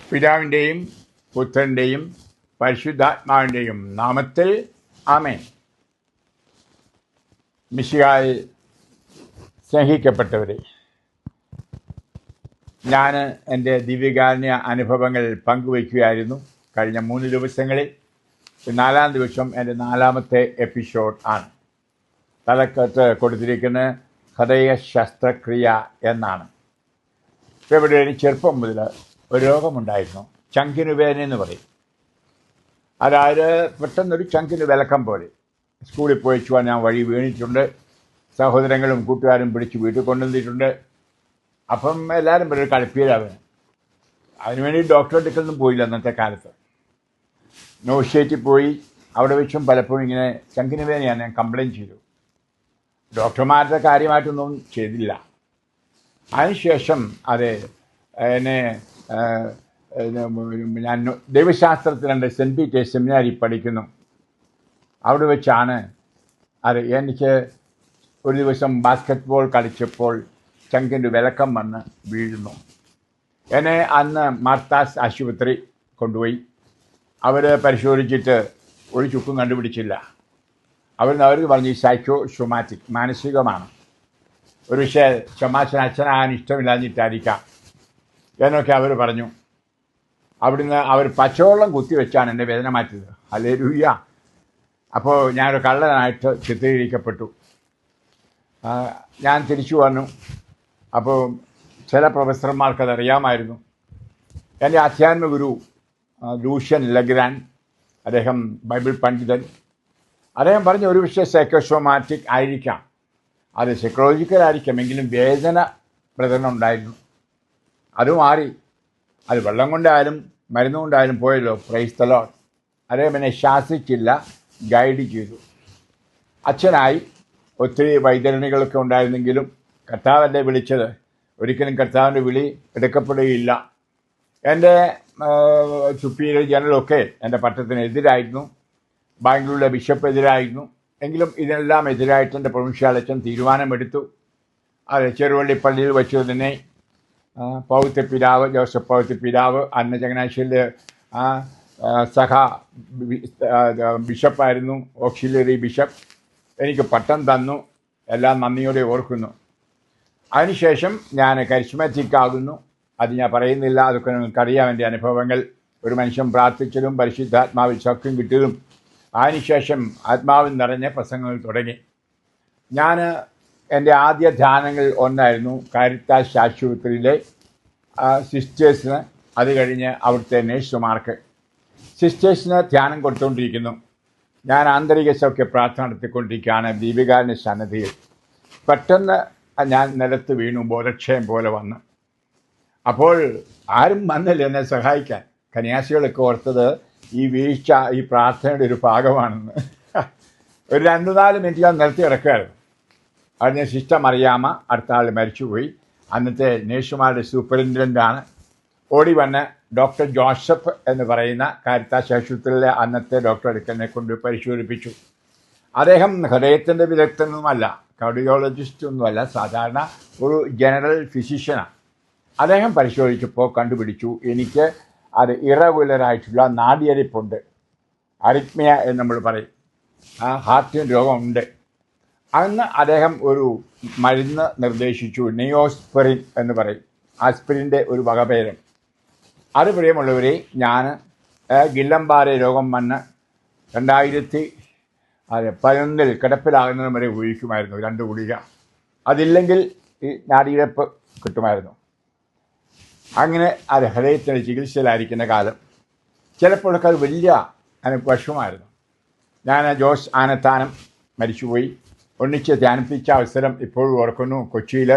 പിതാവിൻ്റെയും പുത്രൻ്റെയും പരിശുദ്ധാത്മാവിൻ്റെയും നാമത്തിൽ ആമേൻ. മിശിഹായിൽ സ്നേഹിക്കപ്പെട്ടവരെ, ഞാൻ എൻ്റെ ദിവ്യകാരുണ്യ അനുഭവങ്ങൾ പങ്കുവയ്ക്കുകയായിരുന്നു കഴിഞ്ഞ 3 ദിവസങ്ങളിൽ. 4-ാം ദിവസം എൻ്റെ 4-ാമത്തെ എപ്പിസോഡ് ആണ്. തലക്കത്ത് കൊടുത്തിരിക്കുന്ന ഹൃദയ ശസ്ത്രക്രിയ എന്നാണ്. ഇപ്പോൾ ഇവിടെ ചെറുപ്പം മുതൽ ഒരു രോഗമുണ്ടായിരുന്നു, ചങ്കിന് വേദന എന്ന് പറയും. അതായത് പെട്ടെന്നൊരു ചങ്കിന് വിലക്കം പോലെ. സ്കൂളിൽ പോയിച്ചു ഞാൻ വഴി വീണിട്ടുണ്ട്, സഹോദരങ്ങളും കൂട്ടുകാരും പിടിച്ച് വീട്ടിൽ കൊണ്ടുവന്നിട്ടുണ്ട്. അപ്പം എല്ലാവരും ഒരു കളിപ്പീരാണ്. അതിനുവേണ്ടി ഡോക്ടറെ അടുക്കലൊന്നും പോയില്ല അന്നത്തെ കാലത്ത്. നോഷ്യേറ്റിൽ പോയി, അവിടെ വെച്ചും പലപ്പോഴും ഇങ്ങനെ ചങ്കിന് വേദനയാണ് ഞാൻ കംപ്ലയിൻറ്റ് ചെയ്തു. ഡോക്ടർമാരുടെ കാര്യമായിട്ടൊന്നും ചെയ്തില്ല. അതിനുശേഷം അത് എന്നെ ഞാൻ ദൈവശാസ്ത്രത്തിലുണ്ട് സെൻറ്റ് പീറ്റേഴ്സ് സെമിനാരി പഠിക്കുന്നു. അവിടെ വെച്ചാണ് അത് എനിക്ക് ഒരു ദിവസം ബാസ്കറ്റ് ബോൾ കളിച്ചപ്പോൾ ചങ്കിൻ്റെ വിലക്കം വന്ന് വീഴുന്നു. എന്നെ അന്ന് മാർത്താസ് ആശുപത്രി കൊണ്ടുപോയി. അവർ പരിശോധിച്ചിട്ട് ഒരു ചുക്കും കണ്ടുപിടിച്ചില്ല. അവർക്ക് പറഞ്ഞു സൈക്കോസൊമാറ്റിക്, മാനസികമാണ്. ഒരു പക്ഷേ ചമാശൻ അച്ഛനാകാൻ ഇഷ്ടമില്ലാഞ്ഞിട്ടായിരിക്കാം എന്നൊക്കെ അവർ പറഞ്ഞു. അവിടുന്ന് അവർ പച്ചവെള്ളം കുത്തിവെച്ചാണ് എൻ്റെ വേദന മാറ്റിയത്. ഹല്ലേലൂയ. അപ്പോൾ ഞാനൊരു കള്ളനായിട്ട് ചിത്രീകരിക്കപ്പെട്ടു. ഞാൻ തിരിച്ചു വന്നു. അപ്പോൾ ചില പ്രൊഫസർമാർക്കതറിയാമായിരുന്നു. എൻ്റെ ആധ്യാത്മിക ഗുരു ലൂഷ്യൻ ലഗ്രാൻ, അദ്ദേഹം ബൈബിൾ പണ്ഡിതൻ, അദ്ദേഹം പറഞ്ഞ ഒരു വിഷയം സൈക്കോസൊമാറ്റിക് ആയിരിക്കാം, അത് സൈക്കോളജിക്കൽ ആയിരിക്കാമെങ്കിലും വേദന പ്രകടനം ഉണ്ടായിരുന്നു. അത് മാറി. അത് വെള്ളം കൊണ്ടായാലും മരുന്ന് കൊണ്ടായാലും പോയല്ലോ. Praise the Lord. അദ്ദേഹം എന്നെ ശാസിച്ചില്ല, ഗൈഡ് ചെയ്തു. അച്ഛനായി ഒത്തിരി വൈതരണികളൊക്കെ ഉണ്ടായിരുന്നെങ്കിലും കർത്താവല്ലേ വിളിച്ചത്. ഒരിക്കലും കർത്താവിൻ്റെ വിളി എടുക്കപ്പെടുകയില്ല. എൻ്റെ സുപ്പീരിയർ ജനറലൊക്കെ എൻ്റെ പട്ടത്തിനെതിരായിരുന്നു. ബാംഗ്ലൂരിലെ ബിഷപ്പ് എതിരായിരുന്നു. എങ്കിലും ഇതിനെല്ലാം എതിരായിട്ട് എൻ്റെ പ്രൊവിൻഷ്യാലച്ഛൻ തീരുമാനമെടുത്തു. അത് ചെറുവള്ളി പള്ളിയിൽ വെച്ച് തന്നെ പൗത്യ പിതാവ് ജോസഫ് പൗത്യ പിതാവ് അന്ന് ചങ്ങനാശ്ശേരിയിലെ സഹ ബിഷപ്പായിരുന്നു, ഓക്സിലറി ബിഷപ്പ്, എനിക്ക് പട്ടം തന്നു. എല്ലാം നന്ദിയോടെ ഓർക്കുന്നു. അതിനുശേഷം ഞാൻ കരിസ്മാറ്റിക് ആകുന്നു. അത് ഞാൻ പറയുന്നില്ല, അതൊക്കെ നിങ്ങൾക്കറിയാം എൻ്റെ അനുഭവങ്ങൾ. ഒരു മനുഷ്യൻ പ്രാർത്ഥിച്ചതും പരിശുദ്ധാത്മാവിൽ സൗഖ്യം കിട്ടിയതും അതിനുശേഷം ആത്മാവിൽ നിറഞ്ഞ പ്രസംഗങ്ങൾ തുടങ്ങി. ഞാൻ എൻ്റെ ആദ്യ ധ്യാനങ്ങൾ ഒന്നായിരുന്നു കാരിത്താസ് ആശുപത്രിയിലെ സിസ്റ്റേഴ്സിന്, അത് കഴിഞ്ഞ് അവിടുത്തെ നേഴ്സുമാർക്ക്. സിസ്റ്റേഴ്സിന് ധ്യാനം കൊടുത്തുകൊണ്ടിരിക്കുന്നു. ഞാൻ ആന്തരിക സൗഖ്യ പ്രാർത്ഥന നടത്തിക്കൊണ്ടിരിക്കുകയാണ് ദീപികാരൻ്റെ സന്നദ്ധിയിൽ. പെട്ടെന്ന് ഞാൻ നിലത്ത് വീണു, ബോധക്ഷയം പോലെ വന്ന്. അപ്പോൾ ആരും വന്നില്ല എന്നെ സഹായിക്കാൻ. കന്യാസികളൊക്കെ ഓർത്തത് ഈ വീഴ്ച ഈ പ്രാർത്ഥനയുടെ ഒരു ഭാഗമാണെന്ന്. ഒരു 2-4 മിനിറ്റ് ഞാൻ നിലത്ത് കിടക്കുകയായിരുന്നു. അതിന് സിസ്റ്റർ മറിയാമ്മ, അടുത്ത ആൾ മരിച്ചുപോയി, അന്നത്തെ നേഴ്സുമാരുടെ സൂപ്രണ്ടൻ്റാണ്, ഓടി വന്ന് ഡോക്ടർ ജോസഫ് എന്ന് പറയുന്ന കാരിത്താസ് ആശുപത്രിയിലെ അന്നത്തെ ഡോക്ടർ അടുക്കലിനെ കൊണ്ട് പരിശോധിപ്പിച്ചു. അദ്ദേഹം ഹൃദയത്തിൻ്റെ വിദഗ്ധനൊന്നുമല്ല, കാർഡിയോളജിസ്റ്റ് ഒന്നുമല്ല, സാധാരണ ഒരു ജനറൽ ഫിസിഷ്യനാണ്. അദ്ദേഹം പരിശോധിച്ചപ്പോൾ കണ്ടുപിടിച്ചു എനിക്ക് അത് ഇറഗുലറായിട്ടുള്ള നാഡിയരിപ്പുണ്ട്, അരിത്മിയ എന്ന് നമ്മൾ പറയും, ഹാർട്ടിന് രോഗമുണ്ട്. അന്ന് അദ്ദേഹം ഒരു മരുന്ന് നിർദ്ദേശിച്ചു, നിയോസ്പിരിൻ എന്ന് പറയും, ആസ്പിരിൻ്റെ ഒരു വകഭേദം. അത് പ്രിയമുള്ളവരെ, ഞാൻ ഗില്ലംബാരെ രോഗം വന്ന് 2011 കിടപ്പിലാകുന്നതും വരെ ഉപയോഗിക്കുമായിരുന്നു 2 ഗുളിക. അതില്ലെങ്കിൽ ഈ നാഡീരപ്പ് കിട്ടുമായിരുന്നു. അങ്ങനെ അത് ഹൃദയത്തിൻ്റെ ചികിത്സയിലായിരിക്കുന്ന കാലം ചിലപ്പോഴൊക്കെ അത് വലിയ വിഷമമായിരുന്നു. ഞാൻ ജോസ് ആനത്താനം മരിച്ചുപോയി, ഒന്നിച്ച് ധ്യാനിപ്പിച്ച അവസരം ഇപ്പോഴും ഓർക്കുന്നു. കൊച്ചിയിൽ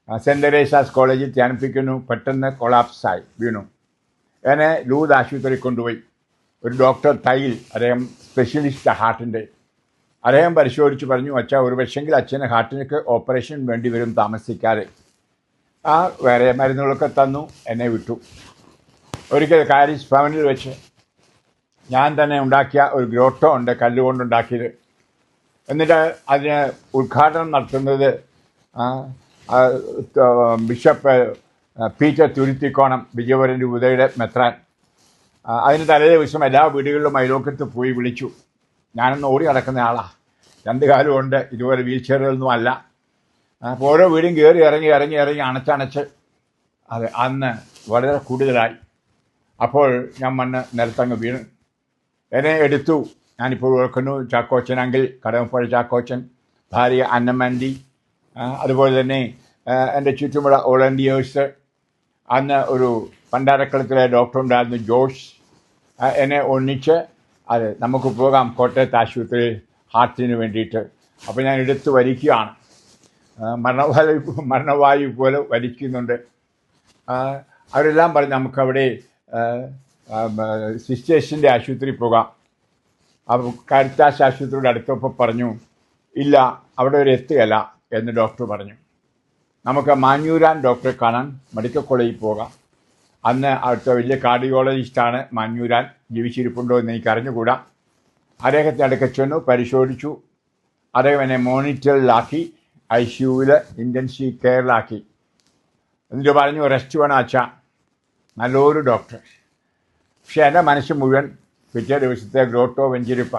സെൻറ്റ് തെരേസാസ് കോളേജിൽ ധ്യാനിപ്പിക്കുന്നു. പെട്ടെന്ന് കൊളാപ്സായി വീണു. എന്നെ ലൂർദ് ആശുപത്രി കൊണ്ടുപോയി. ഒരു ഡോക്ടർ തൈൽ, അദ്ദേഹം സ്പെഷ്യലിസ്റ്റ് ഹാർട്ടിൻ്റെ, അദ്ദേഹം പരിശോധിച്ച് പറഞ്ഞു, അച്ഛാ ഒരു പക്ഷെങ്കിൽ അച്ഛന് ഹാർട്ടിനൊക്കെ ഓപ്പറേഷൻ വേണ്ടി വരും താമസിക്കാതെ. വേറെ മരുന്നുകളൊക്കെ തന്നു, എന്നെ വിട്ടു. ഒരിക്കൽ കാരിസ് ഭവനിൽ വെച്ച് ഞാൻ തന്നെ ഉണ്ടാക്കിയ ഒരു ഗ്രോട്ടോ ഉണ്ട്, കല്ലുകൊണ്ടുണ്ടാക്കിയത്. എന്നിട്ട് അതിന് ഉദ്ഘാടനം നടത്തുന്നത് ബിഷപ്പ് പീറ്റർ തുരുത്തിക്കോണം വിജയപുരം രൂപതയുടെ മെത്രാൻ. അതിന് തലേ ദിവസം എല്ലാ വീടുകളിലും അയലോക്കത്ത് പോയി വിളിച്ചു. ഞാനൊന്ന് ഓടി നടക്കുന്ന ആളാണ്, 2 കാലമുണ്ട്, ഇതുപോലെ വീൽ ചെയറുകളൊന്നും അല്ല. അപ്പോൾ ഓരോ വീടും കയറി ഇറങ്ങി അണച്ചണച്ച് അത് അന്ന് വളരെ കൂടുതലായി. അപ്പോൾ ഞാൻ മണ്ണ് നിലത്തങ്ങ് വീണു. എന്നെ എടുത്തു. ഞാനിപ്പോൾ ഓർക്കുന്നു, ചാക്കോച്ചൻ അങ്കിൾ, കടമപ്പുഴ ചാക്കോച്ചൻ, ഭാര്യ അന്നമാൻഡി, അതുപോലെ തന്നെ എൻ്റെ ചുറ്റുമുള്ള വോളണ്ടിയേഴ്സ്. അന്ന് ഒരു പണ്ടാരക്കളത്തിലെ ഡോക്ടർ ഉണ്ടായിരുന്നു, ജോഷ്. എന്നെ ഒന്നിച്ച് അത് നമുക്ക് പോകാം കോട്ടയത്ത് ആശുപത്രിയിൽ ഹാർട്ടിന് വേണ്ടിയിട്ട്. അപ്പോൾ ഞാൻ എടുത്ത് വലിക്കുകയാണ്. മരണവായു പോലെ വലിക്കുന്നുണ്ട്. അവരെല്ലാം പറഞ്ഞ് നമുക്കവിടെ സിസ്റ്റേഴ്സിൻ്റെ ആശുപത്രി പോകാം. അപ്പോൾ കാരിത്താസ് ആശുപത്രിയുടെ അടുത്തപ്പോൾ പറഞ്ഞു, ഇല്ല, അവിടെ ഒരു എത്തുകയല്ല എന്ന് ഡോക്ടർ പറഞ്ഞു. നമുക്ക് മാഞ്ഞൂരാൻ ഡോക്ടറെ കാണാൻ മെഡിക്കൽ കോളേജിൽ പോകാം. അന്ന് അവിടുത്തെ വലിയ കാർഡിയോളജിസ്റ്റാണ് മാഞ്ഞൂരാൻ. ജീവിച്ചിരിപ്പുണ്ടോ എന്ന് എനിക്ക് അറിഞ്ഞുകൂടാ. അദ്ദേഹത്തെ അടുക്ക ചെന്നു, പരിശോധിച്ചു. അദ്ദേഹം എന്നെ മോണിറ്ററിലാക്കി, ICUവിൽ ഇൻറ്റൻസീവ് കെയറിലാക്കി. എന്നിട്ട് പറഞ്ഞു, റെസ്റ്റ് വേണം അച്ഛാ. നല്ലൊരു ഡോക്ടർ. പക്ഷെ എൻ്റെ മനസ്സ് മുഴുവൻ പിറ്റേ ദിവസത്തെ ഗ്രോട്ടോ വെഞ്ചിരിപ്പ.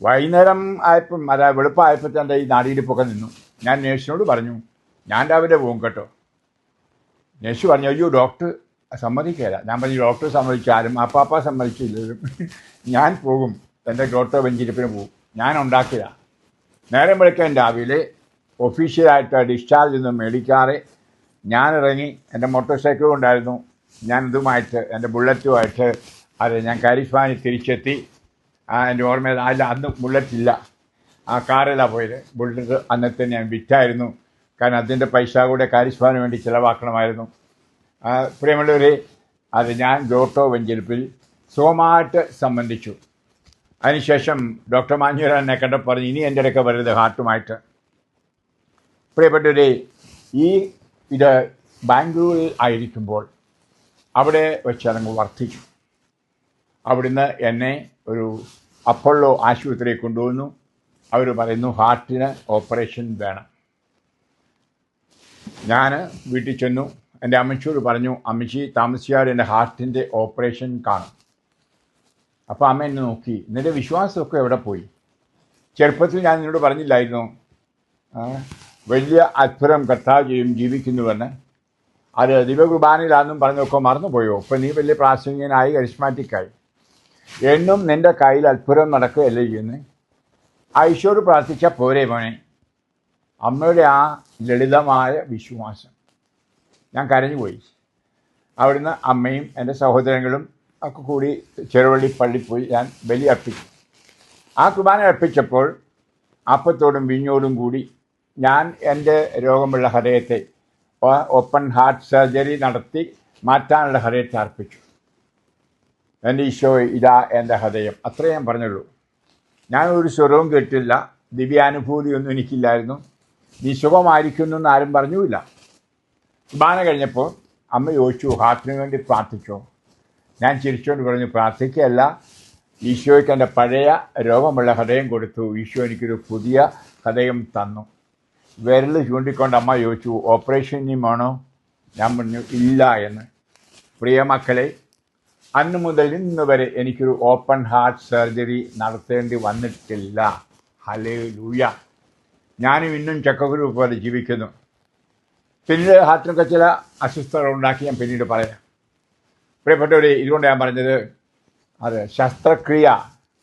വൈകുന്നേരം ആയപ്പം, അതായത് വെളുപ്പമായപ്പോൾ തന്നെ ഈ നാടിയിരിപ്പൊക്കെ നിന്നു. ഞാൻ നേഴ്സിനോട് പറഞ്ഞു, ഞാൻ രാവിലെ പോകും കേട്ടോ. നേഴ്സ് പറഞ്ഞു, അയ്യോ ഡോക്ടർ സമ്മതിക്കില്ല. ഞാൻ പറഞ്ഞു, ഡോക്ടർ സമ്മതിച്ചാലും അപ്പാപ്പ സമ്മതിച്ചില്ലും ഞാൻ പോകും, എൻ്റെ ഗ്രോട്ടോ വെഞ്ചിരിപ്പിന് പോകും. ഞാൻ ഉണ്ടാക്കിയതാണ്. നേരം വിളിക്കാൻ രാവിലെ ഒഫീഷ്യലായിട്ട് ഡിസ്ചാർജ് ഒന്നും മേടിക്കാതെ ഞാനിറങ്ങി. എൻ്റെ മോട്ടോർ സൈക്കിളും ഉണ്ടായിരുന്നു. ഞാൻ ഇതുമായിട്ട്, എൻ്റെ ബുള്ളറ്റുമായിട്ട് ഞാൻ കരിസ്മാനി തിരിച്ചെത്തി. എൻ്റെ ഓർമ്മയിൽ അന്ന് ബുള്ളറ്റില്ല, ആ കാറിലാണ് പോയത്. ബുള്ളറ്റ് അന്നത്തെ ഞാൻ വിറ്റായിരുന്നു, കാരണം അതിൻ്റെ പൈസ കൂടെ കരിസ്മാന് വേണ്ടി ചിലവാക്കണമായിരുന്നു. പ്രിയമുള്ളവരെ, ഞാൻ ഗ്രോട്ടോ വെഞ്ചരിപ്പിൽ സുഖമായിട്ട് സംബന്ധിച്ചു. അതിനുശേഷം ഡോക്ടർ മാഞ്ഞൂരാൻ എന്നെ കണ്ട പറഞ്ഞു, ഇനി എൻ്റെ ഇടയ്ക്ക് വരരുത് ഹാർട്ടുമായിട്ട്. പ്രിയപ്പെട്ടവരെ, ഇത് ബാംഗ്ലൂരിൽ ആയിരിക്കുമ്പോൾ അവിടെ വെച്ച് അതങ്ങ് വർദ്ധിച്ചു. അവിടുന്ന് എന്നെ ഒരു അപ്പോളോ ആശുപത്രിയിൽ കൊണ്ടുവന്നു. അവർ പറയുന്നു, ഹാർട്ടിന് ഓപ്പറേഷൻ വേണം. ഞാൻ വീട്ടിൽ ചെന്നു. എൻ്റെ അമ്മച്ചിയോട് പറഞ്ഞു, അമ്മച്ചി താമസിയാതെ എൻ്റെ ഹാർട്ടിൻ്റെ ഓപ്പറേഷൻ കാണും. അപ്പോൾ അമ്മ എന്നെ നോക്കി, നിൻ്റെ വിശ്വാസമൊക്കെ എവിടെ പോയി? ചെറുപ്പത്തിൽ ഞാൻ നിന്നോട് പറഞ്ഞില്ലായിരുന്നു വലിയ അത്ഭുതം കർത്താവ് ചെയ്യും, ജീവിക്കുന്നുവെന്ന്? അത് ദിവകുർബാനയിലാണെന്നും പറഞ്ഞൊക്കെ മറന്നുപോയോ? ഇപ്പം നീ വലിയ പ്രാസംഗികനായി, കരിസ്മാറ്റിക്കായി. എന്നും നിൻ്റെ കയ്യിൽ അത്ഭുതം നടക്കുകയല്ലേ ചെയ്യുന്നത്? ഈശോയോട് പ്രാർത്ഥിച്ചാൽ പോരെ മോനെ? അമ്മയുടെ ആ ലളിതമായ വിശ്വാസം. ഞാൻ കരഞ്ഞുപോയി. അവിടുന്ന് അമ്മയും എൻ്റെ സഹോദരങ്ങളും ഒക്കെ കൂടി ചെറുവള്ളി പള്ളി പോയി ഞാൻ ബലി അർപ്പിച്ചു. ആ കുർബാന അർപ്പിച്ചപ്പോൾ അപ്പത്തോടും വീഞ്ഞോടും കൂടി ഞാൻ എൻ്റെ രോഗമുള്ള ഹൃദയത്തെ ഓപ്പൺ ഹാർട്ട് സർജറി നടത്തി മാറ്റാനുള്ള ഹൃദയത്തെ അർപ്പിച്ചു. എൻ്റെ ഈശോ, ഇതാ എൻ്റെ ഹൃദയം. അത്രേ ഞാൻ പറഞ്ഞുള്ളൂ. ഞാനൊരു സ്വരവും കേട്ടില്ല, ദിവ്യാനുഭൂതിയൊന്നും എനിക്കില്ലായിരുന്നു. നീ സുഖമായിരിക്കുന്നു എന്ന് ആരും പറഞ്ഞുമില്ല. കുർബാന കഴിഞ്ഞപ്പോൾ അമ്മ ചോദിച്ചു, ഹാർട്ടിന് വേണ്ടി പ്രാർത്ഥിച്ചോ? ഞാൻ ചിരിച്ചുകൊണ്ട് പറഞ്ഞു, പ്രാർത്ഥിക്കുകയല്ല, ഈശോയ്ക്ക് എൻ്റെ പഴയ രോഗമുള്ള ഹൃദയം കൊടുത്തു. ഈശോ എനിക്കൊരു പുതിയ ഹൃദയം തന്നു. വിരൽ ചൂണ്ടിക്കൊണ്ട് അമ്മ ചോദിച്ചു, ഓപ്പറേഷൻ ഇനി വേണോ? ഞാൻ പറഞ്ഞു, ഇല്ല എന്ന്. പ്രിയ മക്കളെ, അന്ന് മുതൽ ഇന്ന് വരെ എനിക്കൊരു ഓപ്പൺ ഹാർട്ട് സർജറി നടത്തേണ്ടി വന്നിട്ടില്ല. ഹല്ലേലൂയ. ഞാനും ഇന്നും ചക്കക്കുരു പോലെ ജീവിക്കുന്നു. പിന്നീട് ഹാർട്ടിനൊക്കെ ചില അസ്വസ്ഥതകൾ ഉണ്ടാക്കി, ഞാൻ പിന്നീട് പറയാം. പ്രിയപ്പെട്ടവരെ, ഇതുകൊണ്ട് ഞാൻ പറഞ്ഞത്, ശസ്ത്രക്രിയ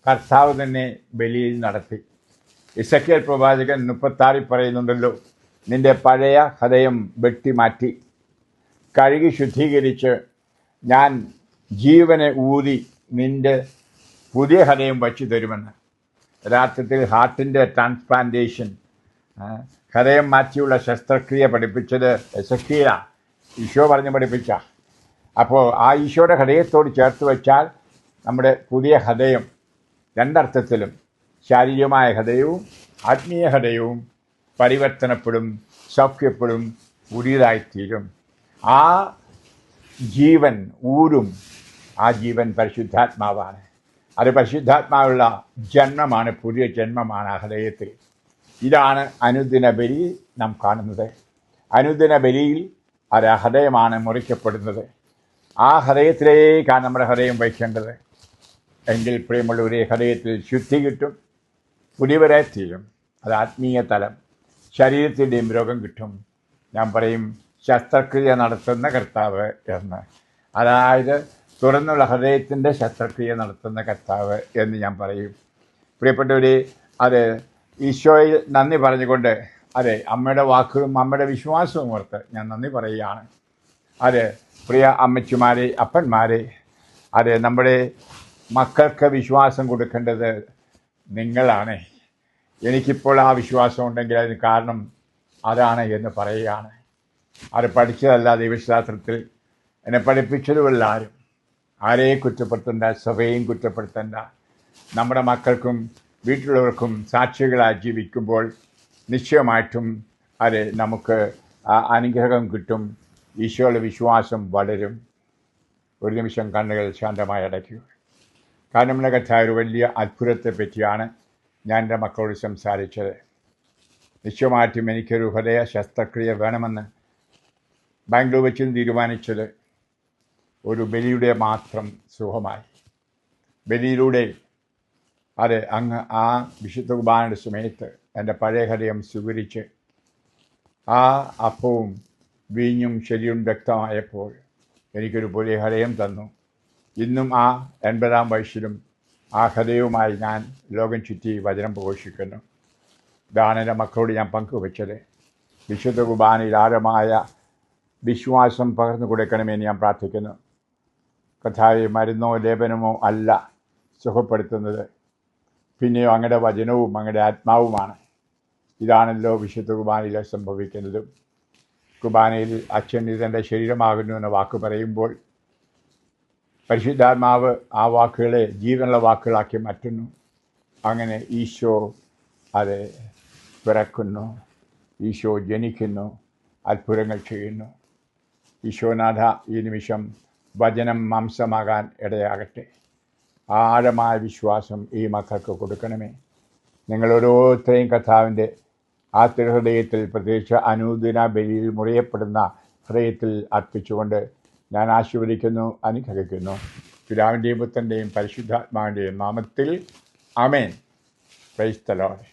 കർത്താവ് തന്നെ ബലിയിൽ നടത്തി. എസെക്കിയേൽ പ്രവാചകൻ 36 പറയുന്നുണ്ടല്ലോ, നിൻ്റെ പഴയ ഹൃദയം വെട്ടിമാറ്റി കഴുകി ശുദ്ധീകരിച്ച് ഞാൻ ജീവനെ ഊതി നിൻ്റെ പുതിയ ഹൃദയം വച്ചു തരുമെന്ന്. യഥാർത്ഥത്തിൽ ഹാർട്ടിൻ്റെ ട്രാൻസ്പ്ലാന്റേഷൻ, ഹൃദയം മാറ്റിയുള്ള ശസ്ത്രക്രിയ പഠിപ്പിച്ചത് എസെക്കിയേലാണ്. ഈശോ പറഞ്ഞ് പഠിപ്പിച്ച. അപ്പോൾ ആ ഈശോയുടെ ഹൃദയത്തോട് ചേർത്ത് വെച്ചാൽ നമ്മുടെ പുതിയ ഹൃദയം രണ്ടർത്ഥത്തിലും, ശാരീരികമായ ഹൃദയവും ആത്മീയ ഹൃദയവും പരിവർത്തനപ്പെടും, സൗഖ്യപ്പെടും, പുതിയതായിത്തീരും. ആ ജീവൻ ഊരും. ആ ജീവൻ പരിശുദ്ധാത്മാവാണ്. അത് പരിശുദ്ധാത്മാവുള്ള ജന്മമാണ്, പുതിയ ജന്മമാണ് ആ ഹൃദയത്തിൽ. ഇതാണ് അനുദിന ബലിയിൽ നാം കാണുന്നത്. അനുദിന ബലിയിൽ അത് ആ ഹൃദയമാണ് മുറിക്കപ്പെടുന്നത്. ആ ഹൃദയത്തിലേക്കാണ് നമ്മുടെ ഹൃദയം വയ്ക്കേണ്ടത്. എങ്കിൽ പ്രിയമുള്ളവരെ, ഹൃദയത്തിൽ ശുദ്ധി കിട്ടും, പുലിവരെ തീരും. അത് ആത്മീയ തലം. ശരീരത്തിൻ്റെയും രോഗം കിട്ടും. ഞാൻ പറയും ശസ്ത്രക്രിയ നടത്തുന്ന കർത്താവ് എന്ന്. അതായത് തുറന്നുള്ള ഹൃദയത്തിൻ്റെ ശസ്ത്രക്രിയ നടത്തുന്ന കർത്താവ് എന്ന് ഞാൻ പറയും. പ്രിയപ്പെട്ടവരെ, അത് ഈശോയിൽ നന്ദി പറഞ്ഞുകൊണ്ട്, അതെ, അമ്മയുടെ വാക്കുകളും അമ്മയുടെ വിശ്വാസവും ഓർത്ത് ഞാൻ നന്ദി പറയുകയാണ്. അതെ, പ്രിയ അമ്മച്ചിമാരെ, അപ്പന്മാരെ, അതെ, നമ്മുടെ മക്കൾക്ക് വിശ്വാസം കൊടുക്കേണ്ടത് നിങ്ങളാണ്. എനിക്കിപ്പോൾ ആ വിശ്വാസം ഉണ്ടെങ്കിൽ അതിന് കാരണം അതാണ് എന്ന് പറയുകയാണ്. അത് പഠിച്ചതല്ല, ദൈവശാസ്ത്രത്തിൽ എന്നെ പഠിപ്പിച്ചതുമല്ല ആരും. ആരെയും കുറ്റപ്പെടുത്തേണ്ട, സഭയെയും കുറ്റപ്പെടുത്തേണ്ട. നമ്മുടെ മക്കൾക്കും വീട്ടിലുള്ളവർക്കും സാക്ഷികളായി ജീവിക്കുമ്പോൾ നിശ്ചയമായിട്ടും അത് നമുക്ക് അനുഗ്രഹം കിട്ടും. ഈശോയുടെ വിശ്വാസം വളരും. ഒരു നിമിഷം കണ്ണുകൾ ശാന്തമായി അടയ്ക്കുക. കാരണം കഥായ ഒരു വലിയ അത്ഭുതത്തെ പറ്റിയാണ് ഞാൻ എൻ്റെ മക്കളോട് സംസാരിച്ചത്. നിശ്ചയമായിട്ടും എനിക്കൊരു ഹൃദയ ശസ്ത്രക്രിയ വേണമെന്ന് ബാംഗ്ലൂർ വെച്ച് തീരുമാനിച്ചത് ഒരു ബലിയുടെ മാത്രം സുഖമായി. ബലിയിലൂടെ അത് അങ്ങ് ആ വിശുദ്ധ കുർബാനയുടെ സമയത്ത് എൻ്റെ പഴയ ഹൃദയം സ്വീകരിച്ച് ആ അപ്പവും വീഞ്ഞും ശരിയും വ്യക്തമായപ്പോൾ എനിക്കൊരു പുതിയ ഹൃദയം തന്നു. ഇന്നും ആ 80-ാം വയസ്സിലും ആ ഹൃദയവുമായി ഞാൻ ലോകം ചുറ്റി വചനം പ്രഘോഷിക്കുന്നു. ഇതാണ് എൻ്റെ മക്കളോട് ഞാൻ പങ്കുവച്ചത്. വിശുദ്ധ കുർബാനയിൽ ആഴമായ വിശ്വാസം പകർന്നു കൊടുക്കണമെന്ന് ഞാൻ പ്രാർത്ഥിക്കുന്നു. കഥാവി മരുന്നോ ലേപനമോ അല്ല സുഖപ്പെടുത്തുന്നത്, പിന്നെയോ അങ്ങയുടെ വചനവും അങ്ങയുടെ ആത്മാവുമാണ്. ഇതാണല്ലോ വിശുദ്ധ കുർബാനയിൽ സംഭവിക്കുന്നതും. കുർബാനയിൽ അച്ഛൻ ഇതെൻ്റെ ശരീരമാകുന്നു എന്ന വാക്ക് പറയുമ്പോൾ പരിശുദ്ധാത്മാവ് ആ വാക്കുകളെ ജീവനുള്ള വാക്കുകളാക്കി മാറ്റുന്നു. അങ്ങനെ ഈശോ അത് പിറക്കുന്നു, ഈശോ ജനിക്കുന്നു, അത്ഭുതങ്ങൾ ചെയ്യുന്നു. ഈശോനാഥ, ഈ നിമിഷം വചനം മാംസമാകാൻ ഇടയാകട്ടെ. ആഴമായ വിശ്വാസം ഈ മക്കൾക്ക് കൊടുക്കണമേ. നിങ്ങൾ ഓരോരുത്തരെയും കർത്താവിൻ്റെ ആ തിരുഹൃദയത്തിൽ, പ്രത്യേകിച്ച് അനുദിന ബലിയിൽ മുറിയപ്പെടുന്ന ഹൃദയത്തിൽ അർപ്പിച്ചുകൊണ്ട് ഞാൻ ആശീർവദിക്കുന്നു, അനുഗ്രഹിക്കുന്നു. പിതാവിൻ്റെയും പുത്രൻ്റെയും പരിശുദ്ധാത്മാവിൻ്റെയും നാമത്തിൽ ആമേൻ. Praise the Lord.